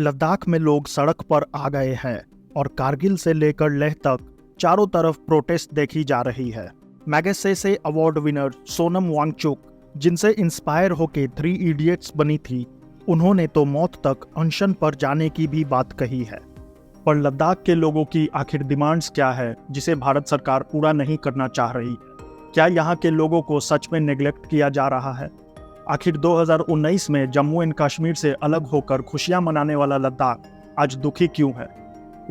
लद्दाख में लोग सड़क पर आ गए हैं और कारगिल से लेकर लेह तक चारों तरफ प्रोटेस्ट देखी जा रही है। Magsaysay award winner Sonam Wangchuk, जिनसे इंस्पायर होके 3 इडियट्स बनी थी, उन्होंने तो मौत तक अनशन पर जाने की भी बात कही है। पर लद्दाख के लोगों की आखिर डिमांड्स क्या है जिसे भारत सरकार पूरा नहीं करना चाह रही है? क्या यहाँ के लोगों को सच में नेग्लेक्ट किया जा रहा है? आखिर 2019 में जम्मू एंड कश्मीर से अलग होकर खुशियां मनाने वाला लद्दाख आज दुखी क्यों है?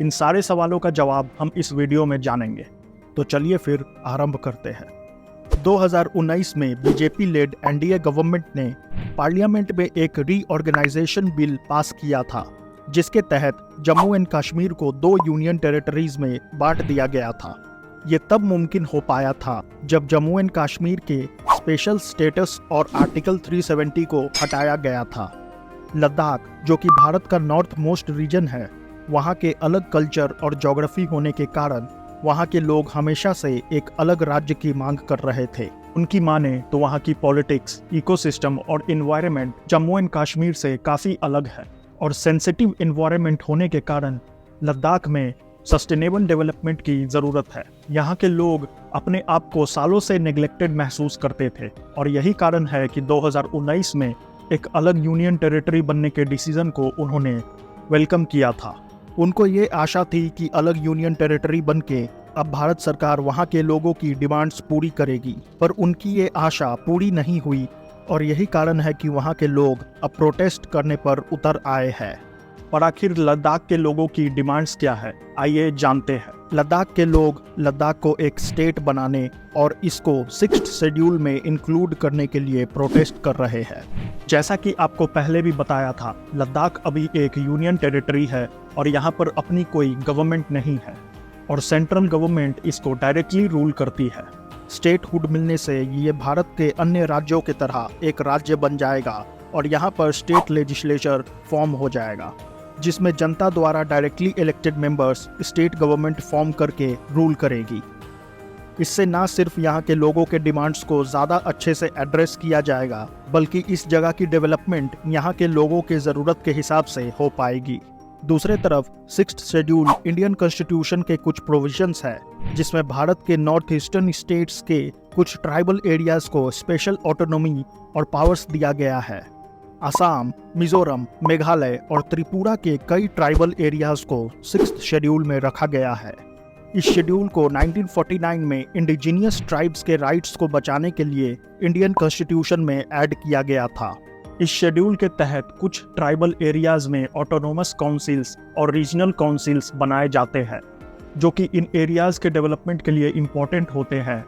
इन सारे सवालों का जवाब हम इस वीडियो में जानेंगे। तो चलिए फिर आरंभ करते हैं। 2019 में बीजेपी लेड एनडीए गवर्नमेंट ने पार्लियामेंट में एक रीऑर्गेनाइजेशन बिल पास किया था, जिसके तहत जम्मू एंड कश्मीर को 2 यूनियन टेरिटरीज में बांट दिया गया था। ये तब मुमकिन हो पाया था जब जम्मू एंड कश्मीर के स्पेशल स्टेटस और आर्टिकल 370 को हटाया गया था। लद्दाख, जो कि भारत का नॉर्थ मोस्ट रीजन है, वहाँ के अलग कल्चर और ज्योग्राफी होने के कारण वहाँ के लोग हमेशा से एक अलग राज्य की मांग कर रहे थे। उनकी माने तो वहाँ की पॉलिटिक्स, इकोसिस्टम और एनवायरनमेंट जम्मू एंड कश्मीर से काफ़ी अलग है और सेंसिटिव एनवायरनमेंट होने के कारण लद्दाख में सस्टेनेबल डेवलपमेंट की ज़रूरत है। यहाँ के लोग अपने आप को सालों से नेग्लेक्टेड महसूस करते थे और यही कारण है कि 2019 में एक अलग यूनियन टेरिटरी बनने के डिसीजन को उन्होंने वेलकम किया था। उनको ये आशा थी कि अलग यूनियन टेरिटरी बनके अब भारत सरकार वहाँ के लोगों की डिमांड्स पूरी करेगी, पर उनकी ये आशा पूरी नहीं हुई और यही कारण है कि वहाँ के लोग अब प्रोटेस्ट करने पर उतर आए हैं। पर आखिर लद्दाख के लोगों की डिमांड्स क्या है, आइए जानते हैं। लद्दाख के लोग लद्दाख को एक स्टेट बनाने और इसको 6th शेड्यूल में इंक्लूड करने के लिए प्रोटेस्ट कर रहे हैं। जैसा कि आपको पहले भी बताया था, लद्दाख अभी एक यूनियन टेरिटरी है और यहाँ पर अपनी कोई गवर्नमेंट नहीं है और सेंट्रल गवर्नमेंट इसको डायरेक्टली रूल करती है। स्टेटहुड मिलने से ये भारत के अन्य राज्यों की तरह एक राज्य बन जाएगा और यहाँ पर स्टेट लेजिस्लेचर फॉर्म हो जाएगा, जिसमें जनता द्वारा directly elected members state government form करके रूल करेगी। इससे ना सिर्फ यहाँ के लोगों के डिमांड्स को ज़्यादा अच्छे से एड्रेस किया जाएगा, बल्कि इस जगह की डेवलपमेंट यहाँ के लोगों के ज़रूरत के हिसाब से हो पाएगी। दूसरे तरफ 6th शेड्यूल इंडियन कॉन्स्टिट्यूशन के कुछ प्रोविजंस है, जिसमें भारत के नॉर्थ ईस्टर्न स्टेट्स के कुछ ट्राइबल एरियाज को स्पेशल ऑटोनॉमी और पावर्स दिया गया है। असम, मिजोरम, मेघालय और त्रिपुरा के कई ट्राइबल एरियाज को 6th शेड्यूल में रखा गया है। इस शेड्यूल को 1949 में इंडिजीनियस ट्राइब्स के राइट्स को बचाने के लिए इंडियन कॉन्स्टिट्यूशन में ऐड किया गया था। इस शेड्यूल के तहत कुछ ट्राइबल एरियाज में ऑटोनोमस काउंसिल्स और रीजनल काउंसिल्स बनाए जाते हैं, जो कि इन एरियाज के डेवलपमेंट के लिए इम्पोर्टेंट होते हैं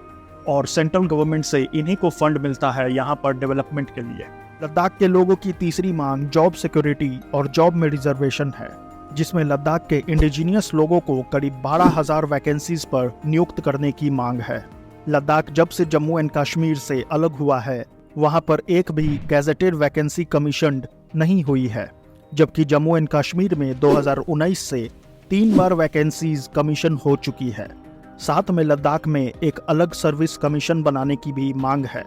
और सेंट्रल गवर्नमेंट से इन्हीं को फंड मिलता है यहाँ पर डेवलपमेंट के लिए। लद्दाख के लोगों की तीसरी मांग जॉब सिक्योरिटी और जॉब में रिजर्वेशन है, जिसमें लद्दाख के इंडिजीनियस लोगों को करीब 12,000 वैकेंसीज पर नियुक्त करने की मांग है। लद्दाख जब से जम्मू एंड कश्मीर से अलग हुआ है, वहां पर एक भी गैजेटेड वैकेंसी कमीशन्ड नहीं हुई है, जबकि जम्मू एंड कश्मीर में 2019 से 3 बार वैकेंसीज कमीशन हो चुकी है। साथ में लद्दाख में एक अलग सर्विस कमीशन बनाने की भी मांग है।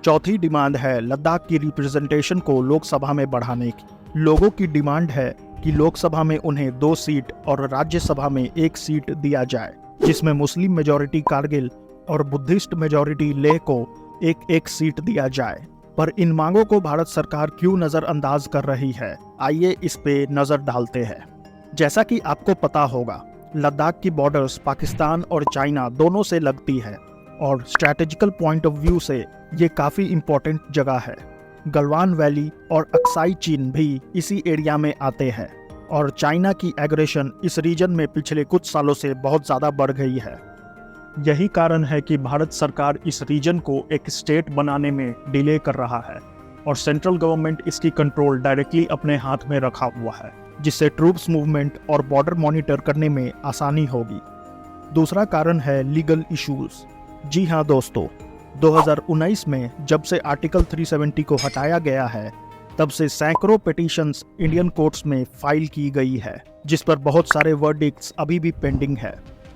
चौथी डिमांड है लद्दाख की रिप्रेजेंटेशन को लोकसभा में बढ़ाने की। लोगों की डिमांड है कि लोकसभा में उन्हें 2 सीट और राज्यसभा में 1 सीट दिया जाए, जिसमें मुस्लिम मेजॉरिटी कारगिल और बुद्धिस्ट मेजॉरिटी लेह को एक सीट दिया जाए। पर इन मांगों को भारत सरकार क्यों नज़रअंदाज कर रही है, आइए इस पे नज़र डालते हैं। जैसा कि आपको पता होगा, लद्दाख की बॉर्डर्स पाकिस्तान और चाइना दोनों से लगती है और स्ट्रैटेजिकल पॉइंट ऑफ व्यू से ये काफ़ी इम्पोर्टेंट जगह है। गलवान वैली और अक्साई चीन भी इसी एरिया में आते हैं और चाइना की एग्रेशन इस रीजन में पिछले कुछ सालों से बहुत ज़्यादा बढ़ गई है। यही कारण है कि भारत सरकार इस रीजन को एक स्टेट बनाने में डिले कर रहा है और सेंट्रल गवर्नमेंट इसकी कंट्रोल डायरेक्टली अपने हाथ में रखा हुआ है, जिससे ट्रूप्स मूवमेंट और बॉर्डर मॉनिटर करने में आसानी होगी। दूसरा कारण है लीगल इश्यूज। जी हाँ दोस्तों, 2019 में जब से आर्टिकल 370 को हटाया गया है, तब से सैकड़ों पिटीशंस इंडियन कोर्ट्स में फाइल की गई है, जिस पर बहुत सारे वर्डिक्ट्स अभी भी पेंडिंग है।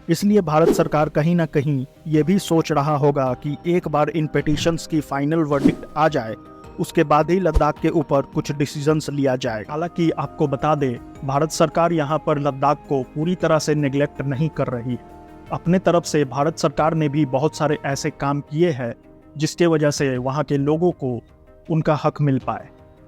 इसलिए भारत सरकार कहीं ना कहीं ये भी सोच रहा होगा कि एक बार इन पिटीशंस की फाइनल वर्डिक्ट आ जाए उसके बाद ही लद्दाख के ऊपर कुछ डिसीजंस लिया जाए। हालांकि आपको बता दें, भारत सरकार यहाँ पर लद्दाख को पूरी तरह से नेग्लेक्ट नहीं कर रही है। अपने तरफ से भारत सरकार ने भी बहुत सारे ऐसे काम किए हैं जिसके वजह से वहाँ के लोगों को उनका हक मिल पाए।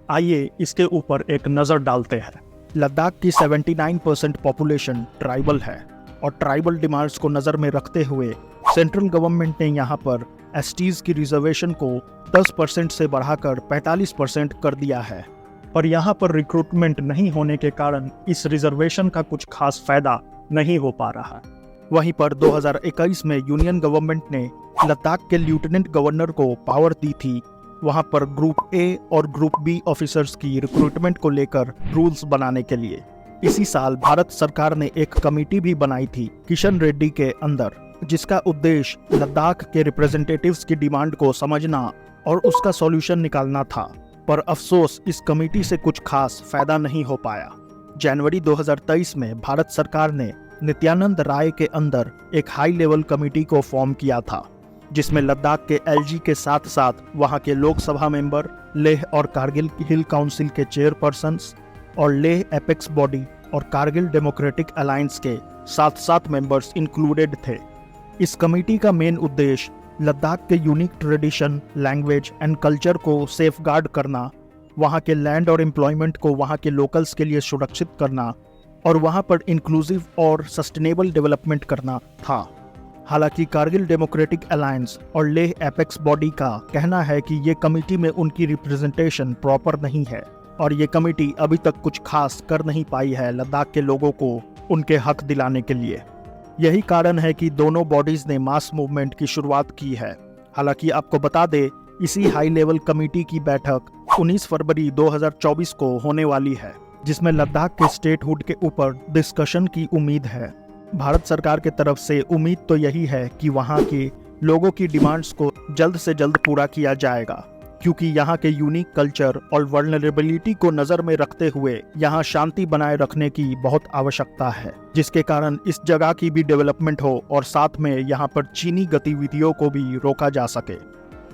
आइए इसके ऊपर एक नज़र डालते हैं। लद्दाख की 79% पॉपुलेशन ट्राइबल है और ट्राइबल डिमांड्स को नज़र में रखते हुए सेंट्रल गवर्नमेंट ने यहाँ पर एसटीज की रिजर्वेशन को 10% से बढ़ाकर 45% कर दिया है। पर यहाँ पर रिक्रूटमेंट नहीं होने के कारण इस रिजर्वेशन का कुछ खास फायदा नहीं हो पा रहा है। वहीं पर 2021 में यूनियन गवर्नमेंट ने लद्दाख के लेफ्टिनेंट गवर्नर को पावर दी थी वहां पर ग्रुप ए और ग्रुप बी ऑफिसर्स की रिक्रूटमेंट को लेकर रूल्स बनाने के लिए। इसी साल भारत सरकार ने एक कमेटी भी बनाई थी किशन रेड्डी के अंदर, जिसका उद्देश्य लद्दाख के रिप्रेजेंटेटिव्स की डिमांड को समझना और उसका सॉल्यूशन निकालना था। पर अफसोस इस कमेटी से कुछ खास फायदा नहीं हो पाया। जनवरी 2023 में भारत सरकार ने नित्यानंद राय के अंदर एक हाई लेवल कमेटी को फॉर्म किया था, जिसमें लद्दाख के एलजी के साथ साथ वहां के लोकसभा मेंबर, लेह और कारगिल हिल काउंसिल के चेयरपर्सन्स और लेह एपेक्स बॉडी और कारगिल डेमोक्रेटिक अलायंस के 7 मेंबर्स इंक्लूडेड थे। इस कमेटी का मेन उद्देश्य लद्दाख के unique tradition, language and culture को सेफगार्ड करना, वहां के लैंड और एम्प्लॉयमेंट को वहां के लोकल्स के लिए सुरक्षित करना और वहां पर इंक्लूसिव और सस्टेनेबल डेवलपमेंट करना था। हालांकि कारगिल डेमोक्रेटिक अलायंस और लेह एपेक्स बॉडी का कहना है कि ये कमेटी में उनकी रिप्रेजेंटेशन प्रॉपर नहीं है और ये कमेटी अभी तक कुछ खास कर नहीं पाई है लद्दाख के लोगों को उनके हक दिलाने के लिए। यही कारण है कि दोनों बॉडीज ने मास मूवमेंट की शुरुआत की है। हालांकि आपको बता दें, इसी हाई लेवल कमेटी की बैठक 19 फरवरी 2024 को होने वाली है, जिसमें लद्दाख के स्टेटहुड के ऊपर डिस्कशन की उम्मीद है। भारत सरकार के तरफ से उम्मीद तो यही है कि वहां के लोगों की डिमांड्स को जल्द से जल्द पूरा किया जाएगा, क्योंकि यहाँ के यूनिक कल्चर और वर्नरेबिलिटी को नज़र में रखते हुए यहाँ शांति बनाए रखने की बहुत आवश्यकता है, जिसके कारण इस जगह की भी डेवलपमेंट हो और साथ में यहाँ पर चीनी गतिविधियों को भी रोका जा सके।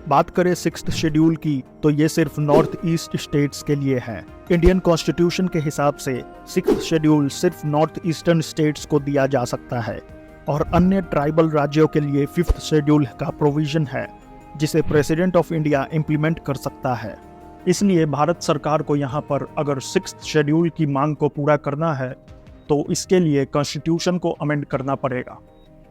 बात करें 6th शेड्यूल की, तो ये सिर्फ नॉर्थ ईस्ट स्टेट्स के लिए है। इंडियन कॉन्स्टिट्यूशन के हिसाब से 6th शेड्यूल सिर्फ नॉर्थ ईस्टर्न स्टेट्स को दिया जा सकता है और अन्य ट्राइबल राज्यों के लिए 5th शेड्यूल का प्रोविजन है, जिसे प्रेसिडेंट ऑफ इंडिया इम्प्लीमेंट कर सकता है। इसलिए भारत सरकार को यहाँ पर अगर 6th शेड्यूल की मांग को पूरा करना है तो इसके लिए कॉन्स्टिट्यूशन को अमेंड करना पड़ेगा,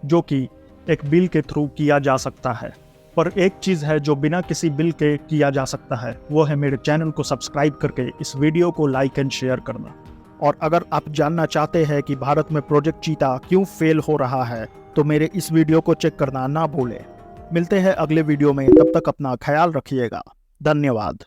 जो कि एक बिल के थ्रू किया जा सकता है। पर एक चीज़ है जो बिना किसी बिल के किया जा सकता है, वो है मेरे चैनल को सब्सक्राइब करके इस वीडियो को लाइक एंड शेयर करना। और अगर आप जानना चाहते हैं कि भारत में प्रोजेक्ट चीता क्यों फेल हो रहा है, तो मेरे इस वीडियो को चेक करना ना भूलें। मिलते हैं अगले वीडियो में, तब तक अपना ख्याल रखिएगा। धन्यवाद।